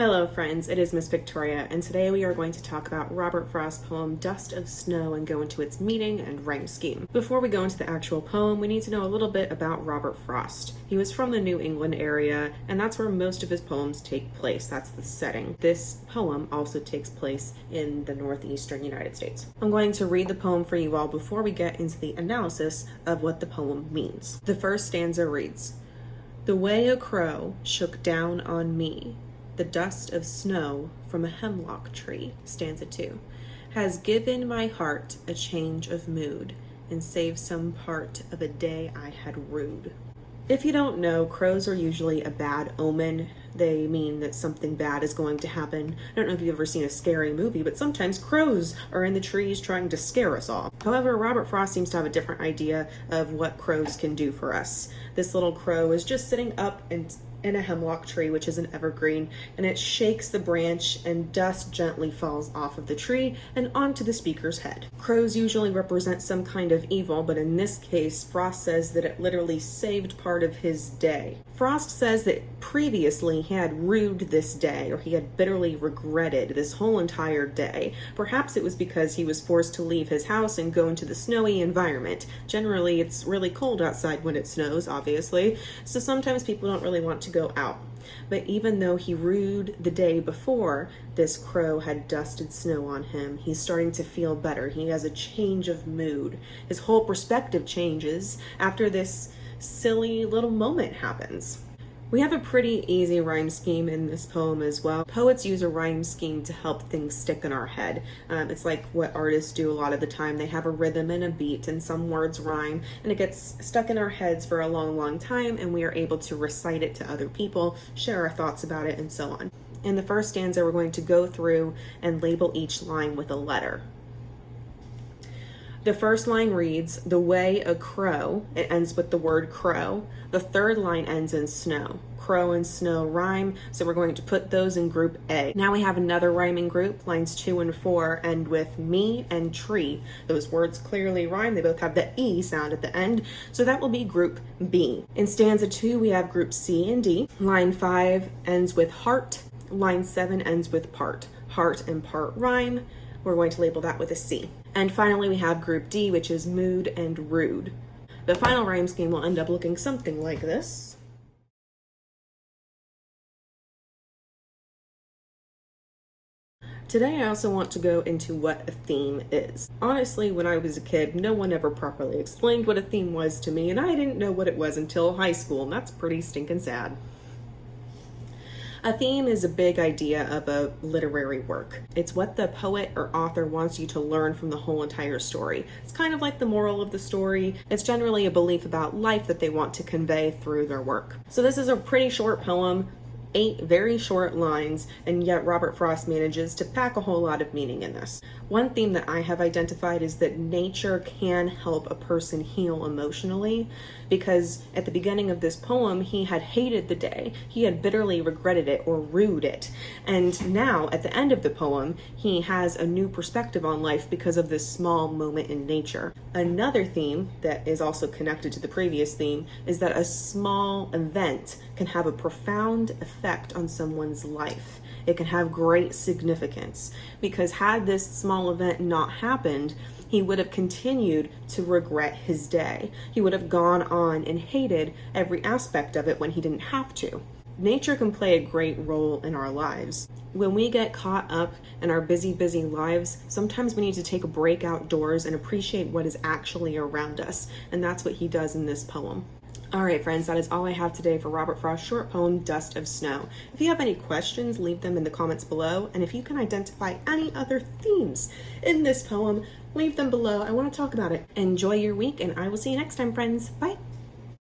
Hello friends, it is Miss Victoria, and today we are going to talk about Robert Frost's poem Dust of Snow and go into its meaning and rhyme scheme. Before we go into the actual poem, we need to know a little bit about Robert Frost. He was from the New England area, and that's where most of his poems take place. That's the setting. This poem also takes place in the northeastern United States. I'm going to read the poem for you all before we get into the analysis of what the poem means. The first stanza reads, "The way a crow shook down on me, the dust of snow from a hemlock tree," stanza 2, "has given my heart a change of mood and saved some part of a day I had rued." If you don't know, crows are usually a bad omen. They mean that something bad is going to happen. I don't know if you've ever seen a scary movie, but sometimes crows are in the trees trying to scare us all. However, Robert Frost seems to have a different idea of what crows can do for us. This little crow is just sitting up in a hemlock tree, which is an evergreen, and it shakes the branch and dust gently falls off of the tree and onto the speaker's head. Crows usually represent some kind of evil, but in this case, Frost says that it literally saved part of his day. Frost says that previously he had rued this day, or he had bitterly regretted this whole entire day. Perhaps it was because he was forced to leave his house and go into the snowy environment. Generally, it's really cold outside when it snows, obviously, so sometimes people don't really want to go out. But even though he rued the day before, this crow had dusted snow on him, he's starting to feel better. He has a change of mood. His whole perspective changes after this silly little moment happens. We have a pretty easy rhyme scheme in this poem as well. Poets use a rhyme scheme to help things stick in our head. It's like what artists do a lot of the time. They have a rhythm and a beat and some words rhyme, and it gets stuck in our heads for a long time, and we are able to recite it to other people, share our thoughts about it, and so on. In the first stanza, we're going to go through and label each line with a letter. The first line reads, "The way a crow," it ends with the word crow. The third line ends in snow. Crow and snow rhyme, so we're going to put those in group A. Now we have another rhyming group. Lines 2 and 4 end with me and tree. Those words clearly rhyme. They both have the E sound at the end, so that will be group B. In stanza 2, we have group C and D. Line 5 ends with heart. Line 7 ends with part. Heart and part rhyme. We're going to label that with a C. And finally, we have group D, which is mood and rude. The final rhyme scheme will end up looking something like this. Today I also want to go into what a theme is. Honestly, when I was a kid, no one ever properly explained what a theme was to me, and I didn't know what it was until high school, and that's pretty stinking sad. A theme is a big idea of a literary work. It's what the poet or author wants you to learn from the whole entire story. It's kind of like the moral of the story. It's generally a belief about life that they want to convey through their work. So this is a pretty short poem, 8 very short lines, and yet Robert Frost manages to pack a whole lot of meaning in this. One theme that I have identified is that nature can help a person heal emotionally, because at the beginning of this poem, he had hated the day. He had bitterly regretted it or rued it. And now, at the end of the poem, he has a new perspective on life because of this small moment in nature. Another theme that is also connected to the previous theme is that a small event can have a profound effect on someone's life. It can have great significance, because had this small event not happened, he would have continued to regret his day. He would have gone on and hated every aspect of it when he didn't have to. Nature can play a great role in our lives. When we get caught up in our busy lives, sometimes we need to take a break outdoors and appreciate what is actually around us, and that's what he does in this poem. All right, friends, that is all I have today for Robert Frost's short poem, Dust of Snow. If you have any questions, leave them in the comments below. And if you can identify any other themes in this poem, leave them below. I want to talk about it. Enjoy your week, and I will see you next time, friends. Bye.